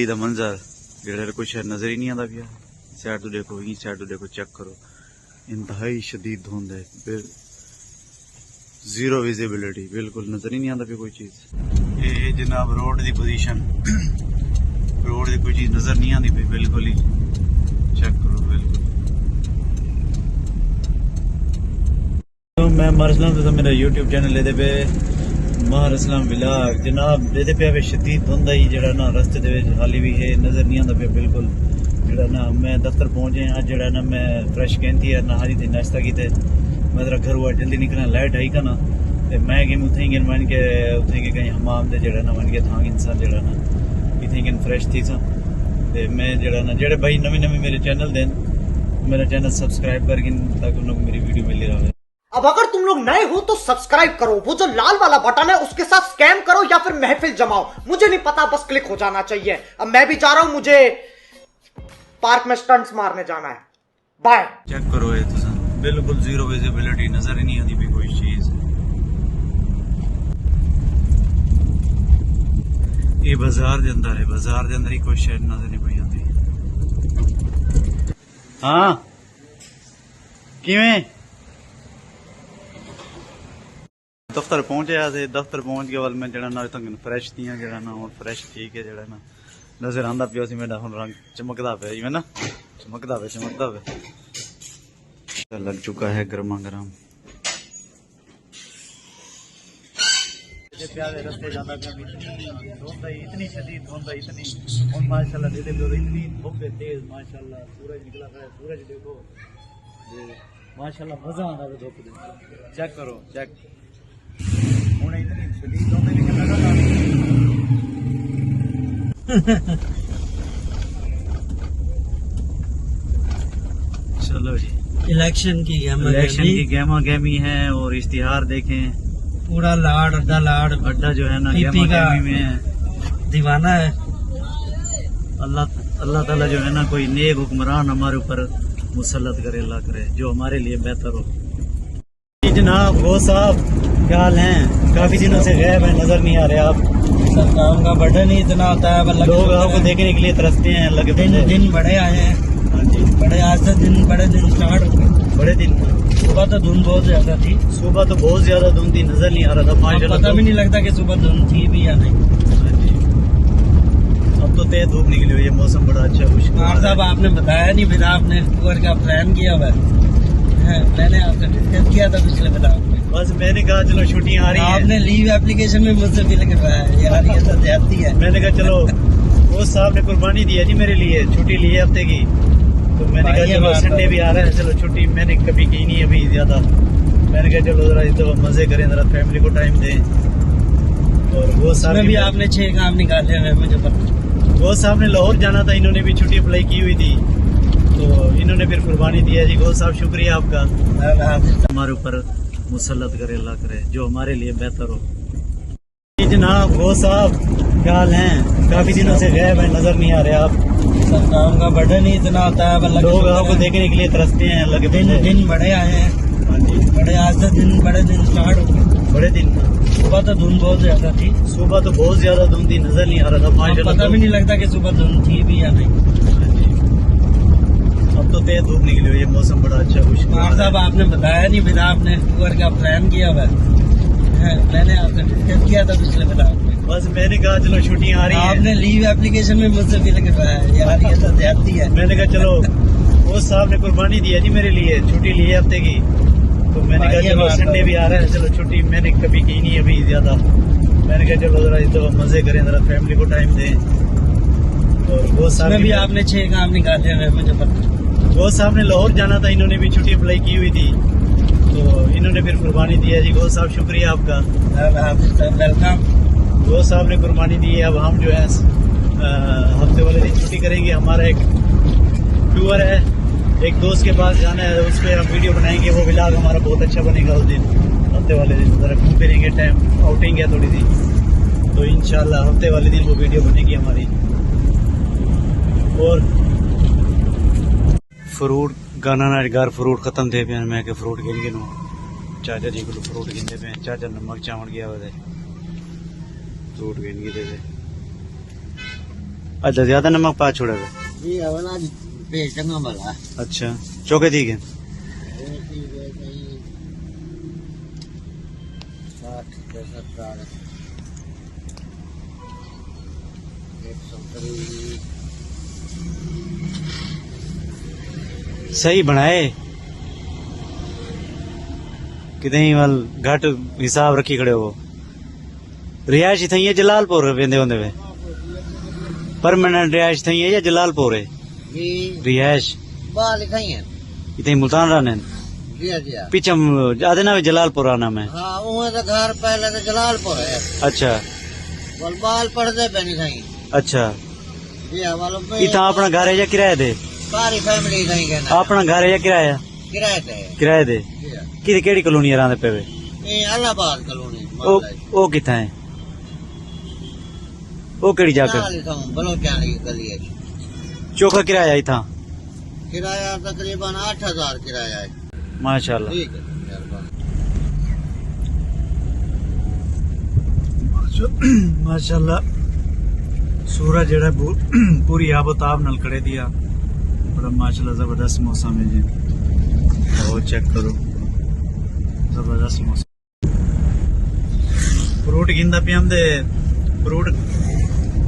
गली का मंजर जेड़ा कुछ नजर ही नहीं आता पिया। साइड तो देखो, ये साइड तो देखो, चेक करो, इंतहाई शदीद धुंध है, जीरो विजिबिलिटी, बिल्कुल नजर ही नहीं आता पिया कोई चीज। ये जनाब रोड की पोजीशन, रोड की कोई चीज नजर नहीं आती पी, बिल्कुल ही चेक करो बिल्कुल। तो मैं मरसलाम तो मेरा यूट्यूब चैनल लेते पे मारसलाम विलाग जनाब लेते पे शदीद धुंध आई जरा ना रस्ते दे हाली भी है नजर नहीं आता पे बिल्कुल। जरा ना मैं दफ्तर पहुंचे आज जरा ना मैं फ्रेश कहती है ना हारी थी नाश्ता की थे मैं जरा घर हुआ जल्दी निकलना लाइट आई का ना ते मैं कि उठे गिन मन के उठे के कहीं हमाम दे जरा ना मन के था इंसान जरा ना इतने गिन फ्रेश थी सा ते मैं जरा ना जेड़े भाई नवी नवी मेरे चैनल देन मेरा चैनल सब्सक्राइब करके ताकि उन लोग मेरी वीडियो मिल रहा है। अब अगर तुम लोग नए हो तो सब्सक्राइब करो, वो जो लाल वाला बटन है उसके साथ स्कैम करो या फिर महफिल जमाओ, मुझे नहीं पता, बस क्लिक हो जाना चाहिए। अब मैं भी जा रहा हूं, मुझे पार्क में स्टंट्स मारने जाना है। बाय। चेक करो ये तो बिल्कुल जीरो विजिबिलिटी, नजर ही नहीं आती भी कोई चीज। ये बाजार के अंदर है, बाजार के अंदर ही कोई शहर नजर नहीं पई आती। हाँ किवें दफ्तर पहुंचे थे, दफ्तर पहुंच के बाद मैं जरा ना तक फ्रेश थी जरा ना और फ्रेश ठीक है जरा ना नजर आंदा पिया सी मेरा हुन रंग चमकदा पे इवें ना चमकदा पे लग चुका है गर्मा गर्म। प्यारे रास्ते जाता पे इतनी शदीद धुंध है इतनी और माशाल्लाह दे इतनी धूप है तेज माशाल्लाह, सूरज निकला है, सूरज देखो माशाल्लाह मजा आता है धूप दे। चेक करो चेक हुन इतनी शदीद धुंध है लेकिन लगा चलो जी इलेक्शन की गेमा गेमी है और इश्तिहार देखें, पूरा अड्डा जो है ना गेमा गेमी में है, दीवाना है। अल्लाह ताला जो है ना कोई नेक हुक्मरान हमारे ऊपर मुसल्लत करे, अल्लाह करे जो हमारे लिए बेहतर हो। जनाब वो साहब क्या हाल है, काफी दिनों से गायब है, नजर नहीं आ रहे आप। सब काम का बर्डन ही इतना होता है, लोग आपको देखने के लिए तरसते हैं। लगे दिन बड़े आए हैं, बड़े आज से बड़े दिन स्टार्ट हो गए। बड़े दिन सुबह तो धुंध बहुत ज्यादा थी, सुबह तो बहुत ज्यादा धुंध थी, नजर नहीं आ रहा था माशाल्लाह, पता भी नहीं लगता कि सुबह धुंध थी भी या नहीं। अब तो तेज धूप निकली हुई है, मौसम बड़ा अच्छा खुशगवार साहब आपने बताया नहीं, फिर आपने टूर का प्लान किया हुआ है, मैंने आपसे डिस्कस किया था पिछले ब्लॉग में। बस मैंने कहा चलो छुट्टियां आ रही हैं, आपने लीव एप्लीकेशन में मुझसे भी लिख पाया यार ये तो ज्यादती है। मैंने कहा चलो वो साहब ने कुर्बानी दी है जी मेरे लिए, छुट्टी ली है हफ्ते की, तो मैंने कहा चलो संडे भी आ रहा है, चलो छुट्टी मैंने कभी की नहीं अभी ज्यादा, मैंने कहा चलो जरा तो मजे करें, जरा फैमिली को टाइम दें। और वो साहब भी आपने 6 काम निकाले हुए मुझे पता। वो साहब ने लाहौर जाना था, इन्होंने भी छुट्टी अप्लाई की हुई थी, तो इन्होंने फिर कुर्बानी दी है जी। गो साहब शुक्रिया आपका, हमारे ऊपर मुसल्लत करे, अल्लाह करे जो हमारे लिए बेहतर हो। जनाब वो साहब क्या हाल है, काफी दिनों से गायब है, नजर नहीं आ रहे आप। सब काम का बर्डन ही इतना होता है, लोग आपको देखने के लिए तरसते हैं। लगे दिन बड़े आए हैं, बड़े आज से बड़े दिन स्टार्ट हो गए। बड़े दिन सुबह तो धुंध बहुत ज्यादा थी, सुबह तो बहुत ज्यादा धुंध थी, नजर नहीं आ रहा था माशाल्लाह, पता भी नहीं लगता कि सुबह धुंध थी भी या नहीं। अब तो तेज धूप निकली हुई है, मौसम बड़ा अच्छा खुशगवार साहब आपने बताया नहीं, फिर आपने टूर का प्लान किया हुआ है, मैंने आपसे डिस्कस किया था पिछले ब्लॉग में। बस मैंने कहा चलो छुट्टियां आ रही हैं, आपने लीव एप्लीकेशन में मुझसे भी लिख पाया यार ये तो ज्यादती है। मैंने कहा चलो वो साहब ने कुर्बानी दी है जी मेरे लिए, छुट्टी ली है हफ्ते की, तो मैंने कहा चलो संडे भी आ रहा है, चलो छुट्टी मैंने कभी की नहीं अभी ज्यादा, मैंने कहा चलो जरा तो मजे करें, जरा फैमिली को टाइम दें। और वो साहब भी आपने 6 काम निकाले हुए मुझे पता। वो साहब ने लाहौर जाना था, इन्होंने भी छुट्टी अप्लाई की हुई थी, तो इन्होंने फिर कुर्बानी दी है जी। गो साहब शुक्रिया आपका, वेलकम। वो साहब ने कुर्बानी दी है, अब हम जो है हफ्ते वाले दिन छुट्टी करेंगे। हमारा एक टूर है, एक दोस्त के पास जाना है, उस पर हम वीडियो बनाएंगे, वो व्लॉग हमारा बहुत अच्छा बनेगा उस दिन, हफ्ते वाले दिन जरा घूम फिरेंगे, टाइम आउटिंग है थोड़ी सी, तो इंशाल्लाह हफ्ते वाले दिन वो वीडियो बनेगी हमारी। और फ्रूट गाना ना घर फ्रूट खत्म थे पे, मैं फ्रूट गिन गिनू, चाचा जी को फ्रूट गिनते पे, चाचा नमक चावल गया हुआ फ्रूट गिन गिनते थे। अच्छा ज्यादा नमक पा छोड़ा है। जी वाला पेट चंगा वाला अच्छा चौके दी गए 130 सही बनाए किते वल घट हिसाब रखी खड़े हो। रिहायश थी है जलालपुर वेंदे होंदे वे परमानेंट रिहायश थी है या जलालपुर है जी रिहायश बाल लिखाई है इतने मुल्तान रहने जी जी पीछे आधे ना भी जलालपुर आना मैं। हाँ वो तो घर पहले तो जलालपुर है अच्छा बोल बाल पढ़ते पे नहीं कहीं अच्छा जी वालों इतना अपना घर है या किराए दे सारी फैमिली कहीं कहना अपना घर है या किराया किराए पे किराए दे जी हाँ। कि केड़ी कॉलोनी रहंदे पे वे ये इलाहाबाद कॉलोनी ओ किथा है ओ केड़ी जाकर बलोचान की गली है चौका किराया इथा किराया तकरीबन 8000 किराया है माशाल्लाह। ठीक है मेहरबानी माशाल्लाह सूरज जेड़ा पूरी आबोताब नाल खड़े दिया बड़ा माशाल्लाह जबरदस्त मौसम है जी। और चेक करो जबरदस्त मौसम। फ्रूट गिंदा पे हम दे फ्रूट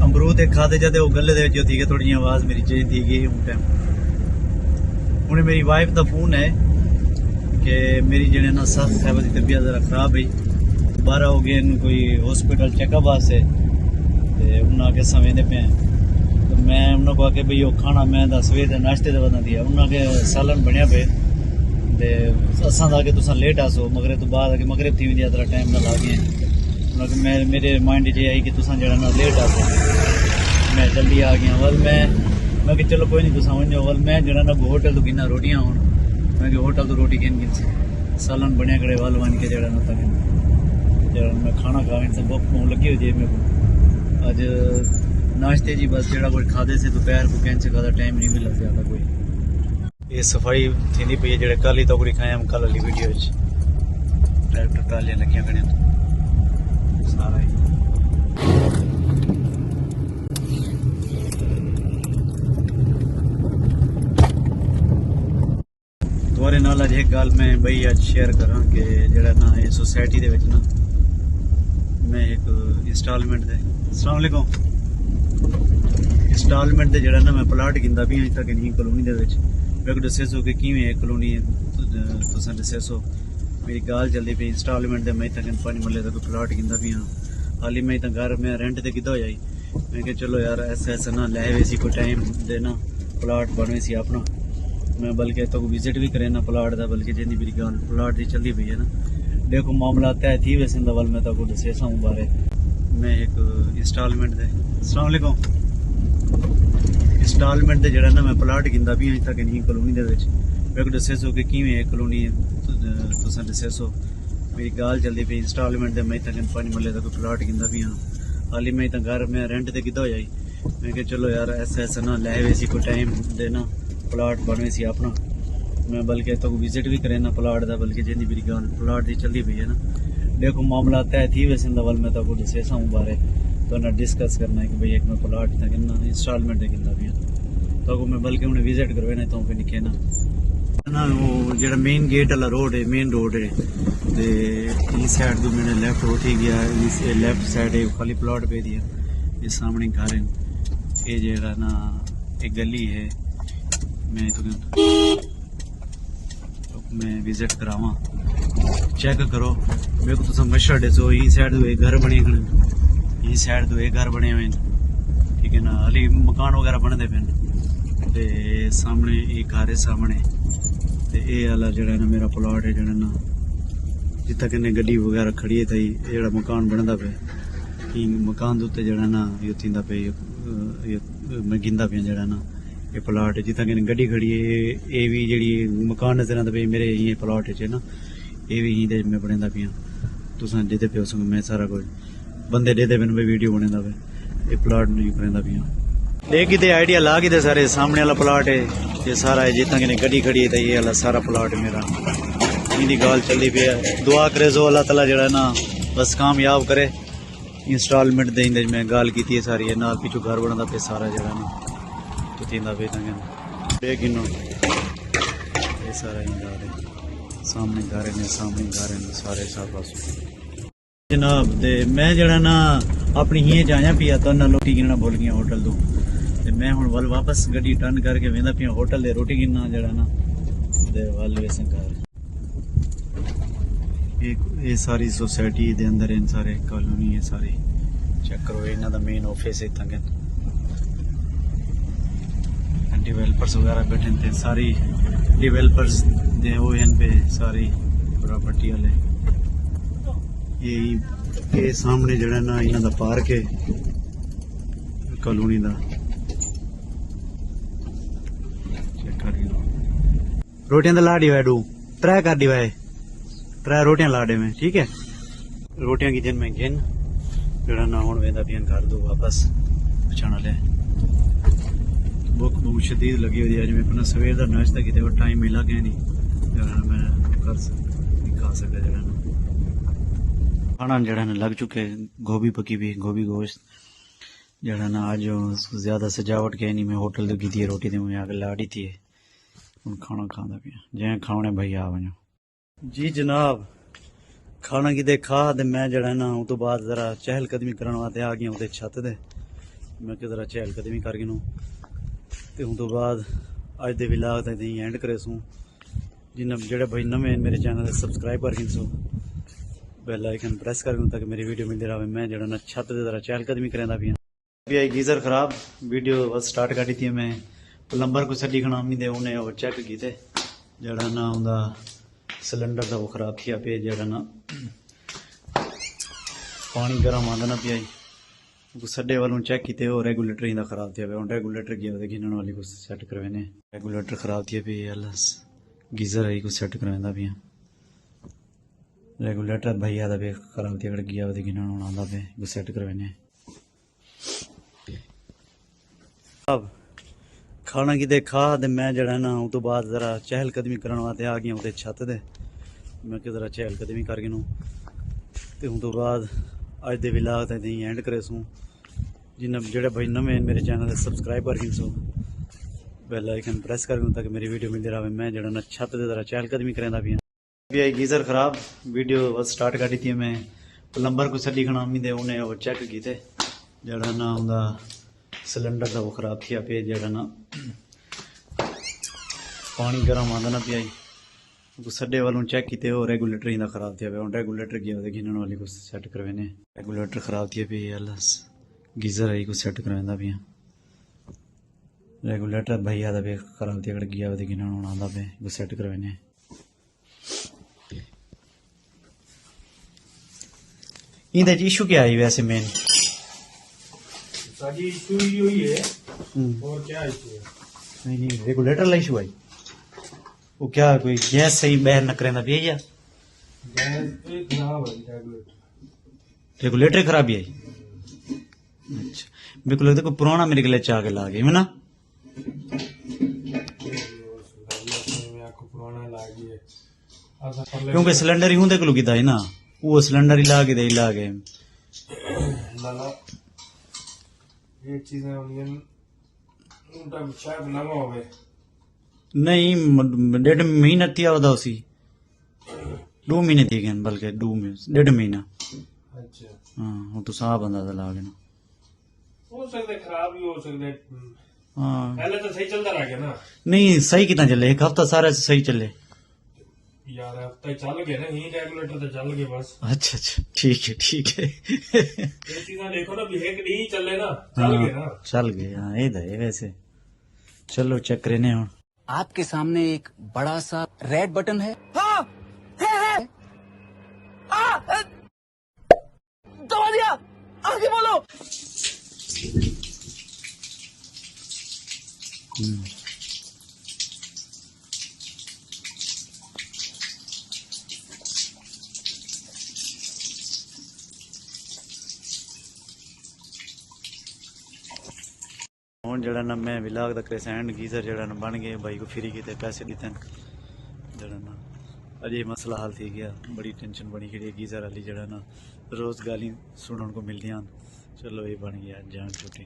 अमरूद एक खाते जाते वो गले दे जो थी थोड़ी जी आवाज मेरी चेंज थी गई उन टाइम। हुणे मेरी वाइफ दा फोन है कि मेरी जेड़े ना सस है उसकी तबीयत जरा खराब है 12 हो गए कोई हॉस्पिटल चेकअप वास्ते ते उन्हें आके सवेंदे पे तो मैं उन्होंने आके भाई वो खाना मैं सवेर के नाश्ते का बना दिया उन्होंने सालन बनया पे ते असां आके तुसा लेट आसो मगरब तो बाद आके मगरब थी वेंदी तेरा टाइम ना लागे उन्होंने मैं मेरे माइंड च आई कि तुसा जरा ना लेट आसो मैं जल्दी आ गया वल मैं कि चलो कोई नहीं तुसा वञो वल मैं जरा ना होटल तो गिना रोटियां हुन मैं कि होटल तो रोटी गिन से सालन बनया करे वल वन के जरा ना तक जरा मैं खाना खाने से भुख लगी हुई मेरे को अज नाश्ते जी बस जरा कोई खादे से दोपहर को कैंसिल का टाइम नहीं मिला ज्यादा कोई। ये सफाई थी पई है जेड़े कल ही तोकड़ी खाए हम कल वाली वीडियो ट्रैक्टर ट्रालियां लगियां खड़ियां सारा ही। तुम्हारे नाल अज एक गल मैं बई अज शेयर करा कि जेड़ा ना ये सोसाइटी दे विच ना मैं एक इंस्टॉलमेंट दे अस्सलाम वालेकुम इंस्टॉलमेंट दे जेड़ा ना मैं प्लाट गिंदा भी अज तक नहीं कॉलोनी दे विच मैं दस्से सो कि किवें है कॉलोनी तुसां दस्से सो मेरी गाल चलदी पई इंस्टॉलमेंट दे मैं तक 5 मरले दा कोई प्लाट गिंदा भी हां हाली मैं तो घर में रेंट ते किदा हो जाई मैं कि चलो यार ऐसा ना लै सी कोई टाइम दे ना प्लाट बने सी अपना मैं बल्कि तो विजिट भी करे ना प्लाट दा बल्कि जिंदी मेरी गाल प्लाट दी चलदी पई है ना देखो मामला तय थी वैसे दवल मैं तो दसे सा बारे मैं एक इंस्टॉलमेंट दे अस्सलाम वालेकुम इंस्टॉलमेंट दे जेड़ा ना मैं प्लाट गिंदा भी अज तक नहीं कॉलोनी दे विच मैं दस्से सो कि किवें है कॉलोनी तुसां दस्से सो मेरी गाल चलदी पई इंस्टॉलमेंट दे मैं तक 5 मरले दा कोई प्लाट गिंदा भी हां हाली मैं तो घर में रेंट ते किदा हो जाई मैं कि चलो यार ऐसा ना लै सी कोई टाइम दे ना प्लाट बने सी अपना मैं बल्कि तो विजिट भी करे ना प्लाट दा बल्कि जिंदी मेरी गाल प्लाट दी चलदी पई है ना देखो मामला तय थी वैसे दवल मैं तो दसे सा बारे तो ना डिस्कस करना है कि भाई एक मैं प्लाट था किन्ना इंस्टॉलमेंट दे किंदा भी तो मैं बल्कि उन्हें विजिट करवाना तो पे निके ना वो जेड़ा मेन गेट वाला रोड है मेन रोड है ते इस साइड तो मैंने लेफ्ट उठी गया इस लेफ्ट साइड है खाली प्लॉट पे दिया ये सामने घर है ये जेड़ा ना एक गली है मैं तो मैं विजिट करावा चेक करो मेरे को तो मशहूर है सो ये साइड तो घर बने ये साइड तो घर बने हुए ठीक है ना हाली मकान वगैरह बनते पे ते सामने ये घर है सामने ते ये वाला जेड़ा ना मेरा प्लॉट है जेड़ा ना जितना कन्ने गड्डी वगैरह खड़ी है थी जेड़ा मकान बनता पे मकान उत्ते जेड़ा ना ये थींदा पे मैं गिंदा पे जेड़ा ना ये प्लॉट है जितना कन्ने गड्डी खड़ी है ये भी जेड़ी मकान नजर आंदा पे मेरे ये प्लॉट है ना ये भी यहीं मैं बनेंदा पिया तुसां देते पे उसको मैं सारा कुछ बंदे देते पे वीडियो बनेंदा पे ये प्लॉट नहीं बनेंदा पिया देखी ते आइडिया ला के सारे सामने वाला प्लॉट है ये सारा है जितना कन्ने गड्डी खड़ी है ये वाला सारा प्लॉट है मेरा इनकी गाल चलती पे दुआ करे जो अल्लाह ताला जरा ना बस कामयाब करे इंस्टॉलमेंट देंगे मैं गाल की है सारी नाल पिछू घर बनता पे सारा जरा ना तो तींदा पे तंगे बेगिनो ये सारा इंदार है सामने घर ने सारे सब पास जनाब ते मैं जरा ना अपनी ही जाया पिया तो ना रोटी गिनना भुल गया होटल तो ते मैं हुण वल वापस गड्डी टर्न करके वेंदा पिया होटल दे रोटी गिनना जरा ना ते वल वेसन कर ये सारी सोसाइटी दे अंदर इन सारे कॉलोनी है सारी चेक करो इन्हां दा मेन ऑफिस है तंगे डेवलपर्स वगैरह बैठे थे सारी डेवलपर्स दे हो इन पे सारी प्रॉपर्टी वाले ये सामने जड़ा ना इन्हां दा पार्क है कॉलोनी दा चेक कर लो रोटियां दा ला दिवाए डू त्रै कर दिवाए त्रै रोटियां ला दे में ठीक है रोटियां की जिन में गिन जड़ा ना हुण वेंदा पिया घर दो वापस पछाना ले भुख बहुत शदीद लगी हुई अज मैं अपना सवेर का नाश्ता किया और टाइम मिला क्या नहीं जरा मैं कर खा सकता जरा खाना जरा लग चुके गोभी पकी भी गोभी गोश्त जरा ना आज ज्यादा सजावट क्या नहीं मैं होटल की थी रोटी तो मैं आगे लाड़ी थी हूँ खाना खादा पिया जै खाने भाई आ वनो जी जनाब खाना किते खा ते मैं जरा ना उस तो बाद जरा चहलकदमी करने वास्ते आ गया उते छत दे मैं कि जरा चहलकदमी कर गया ते उस तो बाद अज दे विलाग तक एंड करे सूं जिन्हें जेड़े भाई नवे मेरे चैनल सब्सक्राइब कर सो बेल आइकन प्रेस कर ताकि मेरी वीडियो मिलती रहे मैं जरा ना छत दे जरा चहलकदमी करेंदा पिया अभी आई गीजर खराब वीडियो बस स्टार्ट कर दी थी मैं प्लम्बर को सड़ी खनामी दे उन्हें वो चेक किए जरा ना उनका सिलेंडर था वो खराब किया पे जरा ना पानी गर्म आंदा ना पिया सड्डे वालों चेक किए हो रेगूलेटर इंदा खराब थी हूँ रेगूलेटर गया गिनने वाली कुछ सैट करवाने रेगूलेटर खराब थी पे गीजर आई कुछ सैट करवा पिया रेगूलेटर भैया था पे खराब थी अगर गया गिनने आता पे कुछ सैट करवाने अब खाना किते खा ते मैं जरा ना उस तो बाद जरा चहलकदमी करने वास्ते आ गया उते छत दे मैं कि जरा चहलकदमी कर गया ते उस तो बाद अज दे विलाग तक एंड करे सूं जिन्हें जेड़े भाई नवे मेरे चैनल सब्सक्राइब कर सो बेल आइकन प्रेस कर ताकि मेरी वीडियो मिलती रहे मैं जरा ना छत दे जरा चहलकदमी करेंदा पिया अभी आई गीजर खराब वीडियो बस स्टार्ट कर दी थी मैं प्लम्बर को सड़ी खनामी दे उन्हें वो चेक किए जरा ना उनका सिलेंडर था वो खराब थी पे जरा ना पानी गर्म आंदा ना पिया सड्डे वालों चेक किए हो रेगूलेटर इंदा खराब थी हूँ रेगूलेटर गया गिनने वाली कुछ सैट करवाने रेगूलेटर खराब थी पे गीजर आई कुछ सैट करवा पिया रेगूलेटर भैया था पे खराब थी अगर गया गिनने आता पे कुछ सैट करवाने इंदा इशू क्या आई वैसे मेन साडी इशू ही हुई है और क्या इशू है नहीं रेगुलेटर ला इशू आई वो क्या कोई गैस सही बहर न करेंदा पिया या गैस पे खराब है रेगुलेटर रेगुलेटर खराबी आई अच्छा मेरे को लगता है कोई पुराना मेरे गले चाह के ला गए है ना में आपको पुराना लागी है क्योंकि सिलेंडर ही होंगे किता है ना वो सिलेंडर ही ला के लाला ये चीजें उन्हें उनका शायद लगा होवे नहीं 1.5 महीना थी आवदा उसी 2 महीने थी गए बल्कि 1.5 महीना अच्छा हाँ वो तो साफ बंदा था ला के ना हो सकता है खराब भी हो सकता है हाँ पहले तो सही चलता रह गया ना नहीं सही कितना चले एक हफ्ता सारा सही चले यार हफ्ता चल गया ना यही रेगुलेटर तो चल गए बस अच्छा अच्छा ठीक है ये चीजें देखो ना भी एक डी चले ना चल गए ना चल गए हाँ ये था ये वैसे चलो चेक करने हूँ आपके सामने एक बड़ा सा रेड बटन है दबा दिया आगे बोलो ਹੁਣ ਜਿਹੜਾ ਨਾ ਮੈਂ ਵਿਲਾਗ ਦਾ ਕ੍ਰੈਸੈਂਡ ਗੀਜ਼ਰ ਜਿਹੜਾ ਨਾ ਬਣ ਗਏ ਬਾਈ ਕੋ ਫਰੀ ਕੀਤੇ ਪੈਸੇ ਦਿੱਤੇ ਜਿਹੜਾ ਨਾ अजे मसला हल थी गया बड़ी टेंशन बनी खड़ी गीजर वाली जरा ना रोज गाली सुनने को मिलती हैं चलो ये बन गया जान छुट्टी